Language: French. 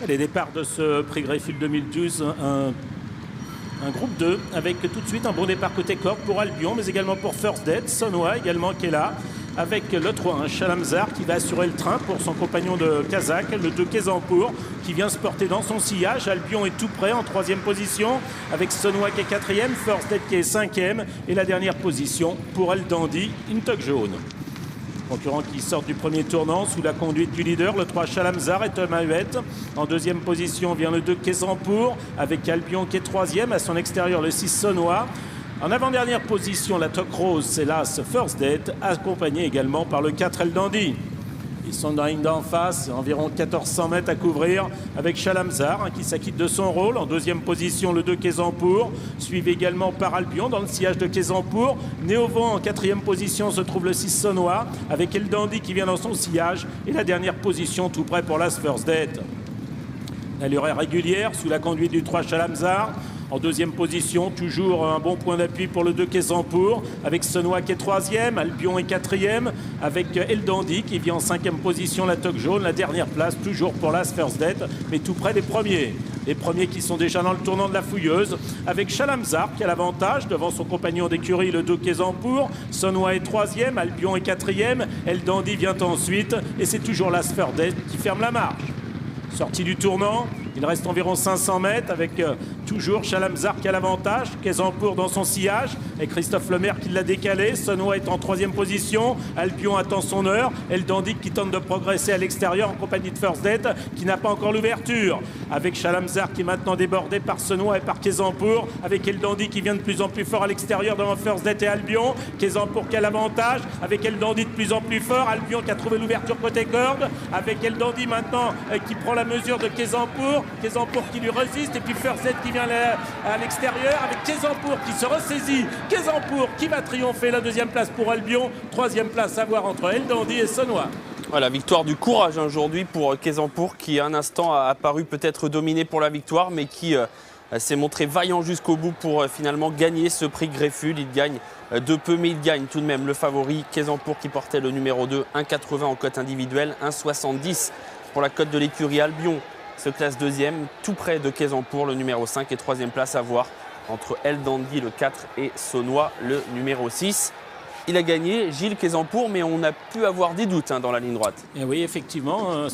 Les départs de ce prix Greyfield 2012, un groupe 2 avec tout de suite un bon départ côté corde pour Albion, mais également pour First Date, Sonoa également qui est là, avec le 3-1 Chalamzar qui va assurer le train pour son compagnon de Kazakh, le 2 Kézampour qui vient se porter dans son sillage. Albion est tout près en 3e position avec Sonoa qui est 4e, First Date qui est 5e et la dernière position pour El Dandy, une toque jaune. Concurrents qui sortent du premier tournant sous la conduite du leader, le 3 Chalamzar et Thomas Huette. En 2e position vient le 2 Kézampour avec Albion qui est 3e, à son extérieur le 6 Sonoa. En avant-dernière position, la toque rose, c'est l'As First Date, accompagné également par le 4 El Dandy. Ils sont dans la ligne d'en face, environ 1400 mètres à couvrir avec Chalamzar qui s'acquitte de son rôle. En 2e position, le 2 Kézampour, suivi également par Albion dans le sillage de Kézampour. Néovent en 4e position se trouve le 6 Sonoa avec El Dandy qui vient dans son sillage. Et la dernière position tout près pour l'As First Date. L'allure est régulière sous la conduite du 3 Chalamzar. En 2e position, toujours un bon point d'appui pour le 2 Kézampour, avec Sonoa qui est 3e, Albion est 4e, avec El Dandy qui vient en 5e position, la toque jaune. La dernière place, toujours pour l'As First Date, mais tout près des premiers. Les premiers qui sont déjà dans le tournant de la fouilleuse, avec Chalamzar qui a l'avantage devant son compagnon d'écurie, le 2 Kézampour. Sonoa est 3e, Albion est 4e, El Dandy vient ensuite, et c'est toujours l'As First Date qui ferme la marche. Sortie du tournant, il reste environ 500 mètres avec toujours Chalamzar qui a l'avantage, Kézampour dans son sillage et Christophe Lemaire qui l'a décalé. Sonoa est en 3e position, Albion attend son heure, El Dandy qui tente de progresser à l'extérieur en compagnie de First Date qui n'a pas encore l'ouverture. Avec Chalamzar qui est maintenant débordé par Sonoa et par Kézampour, avec El Dandy qui vient de plus en plus fort à l'extérieur devant First Date et Albion. Kézampour qui a l'avantage, avec El Dandy de plus en plus fort, Albion qui a trouvé l'ouverture côté corde, avec El Dandy maintenant qui prend la mesure de Kézampour qui lui résiste et puis First Date qui vient à l'extérieur avec Kézampour qui se ressaisit, Kézampour qui va triompher. La 2e place pour Albion, 3e place à voir entre El Dandy et Sonoa. Voilà, victoire du courage aujourd'hui pour Kézampour qui un instant a paru peut-être dominé pour la victoire mais qui s'est montré vaillant jusqu'au bout pour finalement gagner ce prix Greyfield. Il gagne de peu mais il gagne tout de même le favori Kézampour qui portait le numéro 2, 1,80 en cote individuelle, 1,70 pour la cote de l'écurie. Albion se classe 2e, tout près de Kézampour, le numéro 5 et 3e place à voir entre El Dandy, le 4 et Sonoa, le numéro 6. Il a gagné, Gilles Kézampour, mais on a pu avoir des doutes dans la ligne droite. Et oui, effectivement.